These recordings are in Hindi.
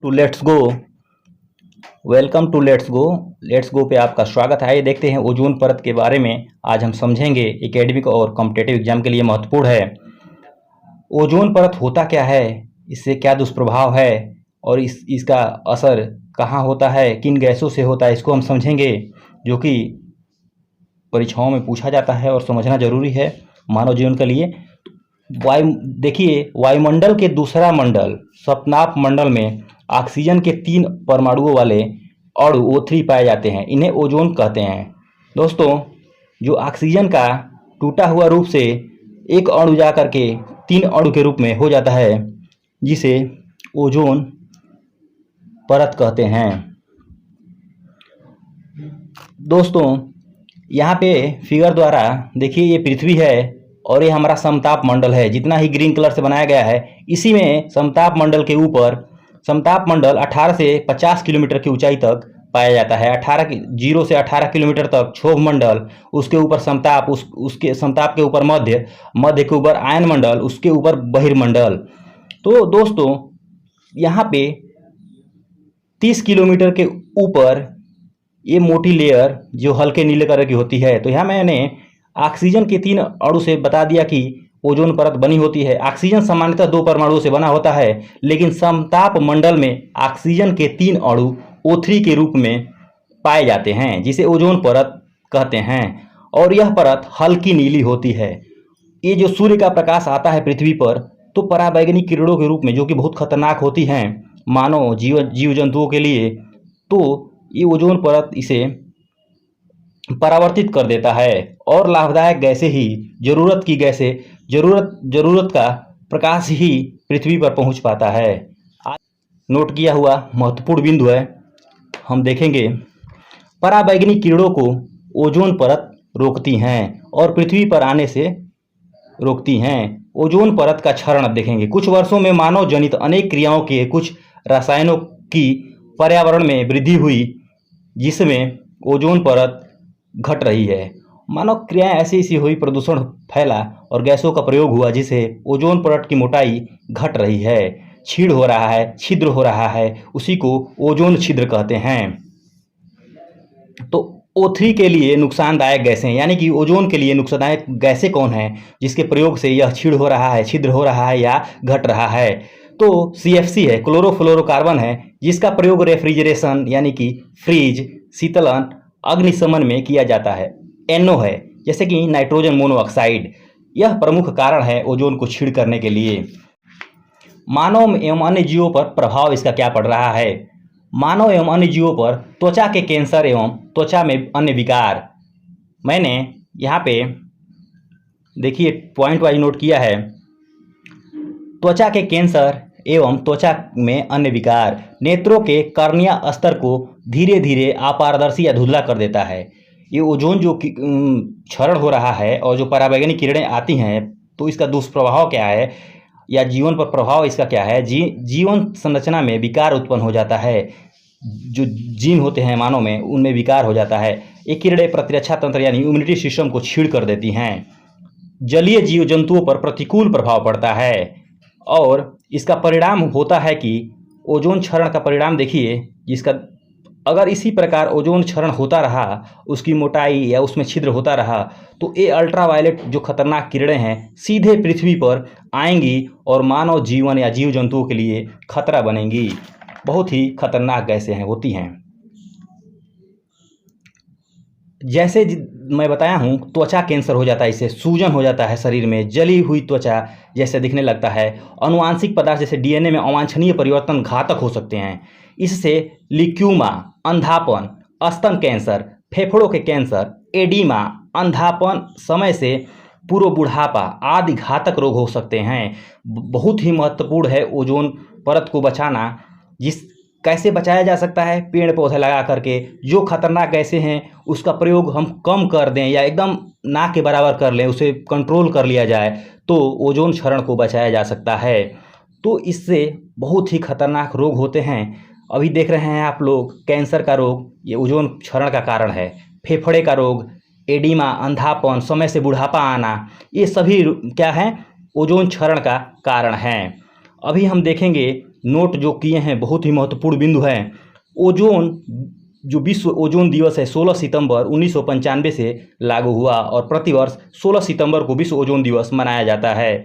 To let's go. Welcome to let's go पे आपका स्वागत है। ये देखते हैं ओजोन परत के बारे में आज हम समझेंगे। एकेडमिक और कॉम्पिटिटिव एग्जाम के लिए महत्वपूर्ण है। ओजोन परत होता क्या है, इससे क्या दुष्प्रभाव है और इसका असर कहाँ होता है, किन गैसों से होता है, इसको हम समझेंगे, जो कि परीक्षाओं में पूछा जाता है और समझना जरूरी है मानव जीवन के लिए। देखिए, वायुमंडल के दूसरा मंडल सतनाप मंडल में ऑक्सीजन के 3 परमाणुओं वाले अणु O3 पाए जाते हैं। इन्हें ओजोन कहते हैं। दोस्तों, जो ऑक्सीजन का टूटा हुआ रूप से एक अणु जा करके 3 अणु के रूप में हो जाता है, जिसे ओजोन परत कहते हैं। दोस्तों, यहाँ पे फिगर द्वारा देखिए, ये पृथ्वी है और ये हमारा समताप मंडल है। जितना ही ग्रीन कलर से बनाया गया है, इसी में समताप मंडल के ऊपर समताप मंडल 18 से 50 किलोमीटर की ऊंचाई तक पाया जाता है। 0 से 18 किलोमीटर तक क्षोभ मंडल, उसके ऊपर समताप, उसके समताप के ऊपर मध्य के ऊपर आयन मंडल, उसके ऊपर बहिर्मंडल। तो दोस्तों, यहाँ पे 30 किलोमीटर के ऊपर ये मोटी लेयर जो हल्के नीले कलर की होती है। तो यहाँ मैंने ऑक्सीजन के 3 अणु से बता दिया कि ओजोन परत बनी होती है। ऑक्सीजन सामान्यतः 2 परमाणुओं से बना होता है, लेकिन समताप मंडल में ऑक्सीजन के 3 अणु O3 के रूप में पाए जाते हैं, जिसे ओजोन परत कहते हैं। और यह परत हल्की नीली होती है। ये जो सूर्य का प्रकाश आता है पृथ्वी पर, तो पराबैंगनी किरणों के रूप में, जो कि बहुत खतरनाक होती हैं मानव जीव जंतुओं के लिए, तो ये ओजोन परत इसे परावर्तित कर देता है और लाभदायक गैसें ही, जरूरत का प्रकाश ही पृथ्वी पर पहुंच पाता है। नोट किया हुआ महत्वपूर्ण बिंदु है, हम देखेंगे। पराबैंगनी किरणों को ओजोन परत रोकती हैं और पृथ्वी पर आने से रोकती हैं। ओजोन परत का क्षरण अब देखेंगे। कुछ वर्षों में मानव जनित अनेक क्रियाओं के कुछ रसायनों की पर्यावरण में वृद्धि हुई, जिसमें ओजोन परत घट रही है। मानव क्रियाएं ऐसी हुई, प्रदूषण फैला और गैसों का प्रयोग हुआ, जिससे ओजोन परत की मोटाई घट रही है, छीड़ हो रहा है, छिद्र हो रहा है। उसी को ओजोन छिद्र कहते हैं। तो O3 के लिए नुकसानदायक गैसें, यानी कि ओजोन के लिए नुकसानदायक गैसें कौन है, जिसके प्रयोग से यह छीड़ हो रहा है, छिद्र हो रहा है या घट रहा है? तो CFC है, क्लोरोफ्लोरोकार्बन है, जिसका प्रयोग रेफ्रिजरेशन यानी कि फ्रीज, शीतलन, अग्निशमन में किया जाता है। NO है, जैसे कि नाइट्रोजन मोनोऑक्साइड। यह प्रमुख कारण है ओजोन को छीड़ करने के लिए। मानव एवं अन्य जीवों पर प्रभाव इसका क्या पड़ रहा है? मानव एवं अन्य जीवों पर त्वचा के कैंसर एवं त्वचा में अन्य विकार। मैंने यहाँ पे देखिए पॉइंट वाइज नोट किया है। त्वचा के कैंसर एवं त्वचा में अन्य विकार नेत्रों के कर्निया स्तर को धीरे धीरे अपारदर्शी या धुंधला कर देता है। ये ओजोन जो क्षरण हो रहा है और जो पराबैंगनी किरणें आती हैं, तो इसका दुष्प्रभाव क्या है या जीवन पर प्रभाव इसका क्या है? जीवन संरचना में विकार उत्पन्न हो जाता है। जो जीन होते हैं मानव में, उनमें विकार हो जाता है। ये किरणें प्रतिरक्षा तंत्र यानी इम्यूनिटी सिस्टम को छीड़ कर देती हैं। जलीय जीव जंतुओं पर प्रतिकूल प्रभाव पड़ता है और इसका परिणाम होता है कि ओजोन क्षरण का परिणाम देखिए, जिसका अगर इसी प्रकार ओजोन क्षरण होता रहा, उसकी मोटाई या उसमें छिद्र होता रहा, तो ये अल्ट्रावायलेट जो खतरनाक किरणें हैं सीधे पृथ्वी पर आएंगी और मानव जीवन या जीव जंतुओं के लिए खतरा बनेंगी। बहुत ही खतरनाक गैसें होती हैं। जैसे मैं बताया हूँ, त्वचा कैंसर हो जाता है, इससे सूजन हो जाता है शरीर में, जली हुई त्वचा जैसे दिखने लगता है। अनुवांशिक पदार्थ जैसे DNA में अवांछनीय परिवर्तन घातक हो सकते हैं। इससे ल्यूकीमिया, अंधापन, स्तन कैंसर, फेफड़ों के कैंसर, एडीमा, अंधापन, समय से पूर्व बुढ़ापा आदि घातक रोग हो सकते हैं। बहुत ही महत्वपूर्ण है ओजोन परत को बचाना। कैसे बचाया जा सकता है? पेड़ पौधे लगा करके। जो खतरनाक गैसें हैं उसका प्रयोग हम कम कर दें या एकदम ना के बराबर कर लें, उसे कंट्रोल कर लिया जाए, तो ओजोन क्षरण को बचाया जा सकता है। तो इससे बहुत ही खतरनाक रोग होते हैं। अभी देख रहे हैं आप लोग, कैंसर का रोग ये ओजोन क्षरण का कारण है। फेफड़े का रोग, एडिमा, अंधापन, समय से बुढ़ापा आना, ये सभी क्या है? ओजोन क्षरण का कारण है। अभी हम देखेंगे नोट जो किए हैं बहुत ही महत्वपूर्ण बिंदु है। ओजोन जो विश्व ओजोन दिवस है 16 सितंबर 1995 से लागू हुआ और प्रतिवर्ष 16 सितंबर को विश्व ओजोन दिवस मनाया जाता है।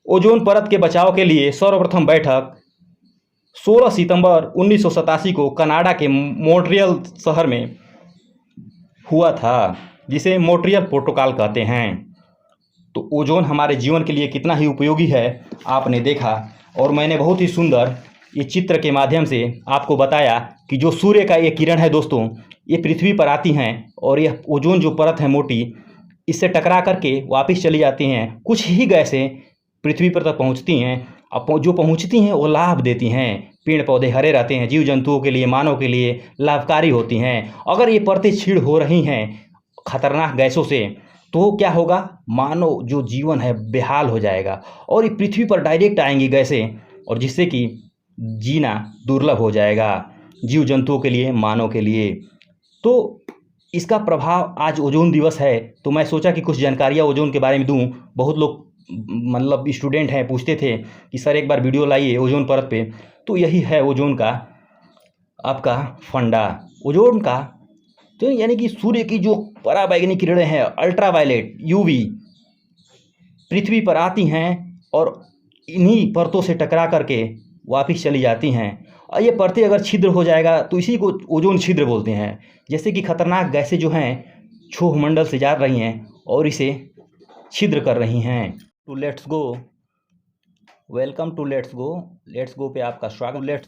ओजोन परत के बचाव के लिए सर्वप्रथम बैठक 16 सितंबर 1987 को कनाडा के मॉन्ट्रियल शहर में हुआ था, जिसे मॉन्ट्रियल प्रोटोकॉल कहते हैं। तो ओजोन हमारे जीवन के लिए कितना ही उपयोगी है आपने देखा, और मैंने बहुत ही सुंदर ये चित्र के माध्यम से आपको बताया कि जो सूर्य का ये किरण है दोस्तों, ये पृथ्वी पर आती हैं और यह ओजोन जो परत है मोटी, इससे टकरा करके वापस चली जाती हैं। कुछ ही गैसें पृथ्वी पर तक पहुंचती हैं, अब जो पहुंचती हैं वो लाभ देती हैं। पेड़ पौधे हरे रहते हैं, जीव जंतुओं के लिए, मानव के लिए लाभकारी होती हैं। अगर ये परतें छीड़ हो रही हैं खतरनाक गैसों से, तो क्या होगा, मानव जो जीवन है बेहाल हो जाएगा और ये पृथ्वी पर डायरेक्ट आएंगी गैसें, और जिससे कि जीना दुर्लभ हो जाएगा जीव जंतुओं के लिए, मानव के लिए। तो इसका प्रभाव, आज ओजोन दिवस है तो मैं सोचा कि कुछ जानकारियाँ ओजोन के बारे में दूं। बहुत लोग मतलब स्टूडेंट हैं, पूछते थे कि सर एक बार वीडियो लाइए ओजोन परत पे। तो यही है ओजोन का आपका फंडा। ओजोन का तो यानी कि सूर्य की जो पराबैंगनी किरणें हैं, अल्ट्रावायलेट यूवी, पृथ्वी पर आती हैं और इन्हीं परतों से टकरा करके वापस चली जाती हैं। और ये परतें अगर छिद्र हो जाएगा तो इसी को ओजोन छिद्र बोलते हैं। जैसे कि खतरनाक गैसें जो हैं क्षोभ मंडल से जा रही हैं और इसे छिद्र कर रही हैं। To let's go, welcome to let's go पे आपका स्वागत। लेट्स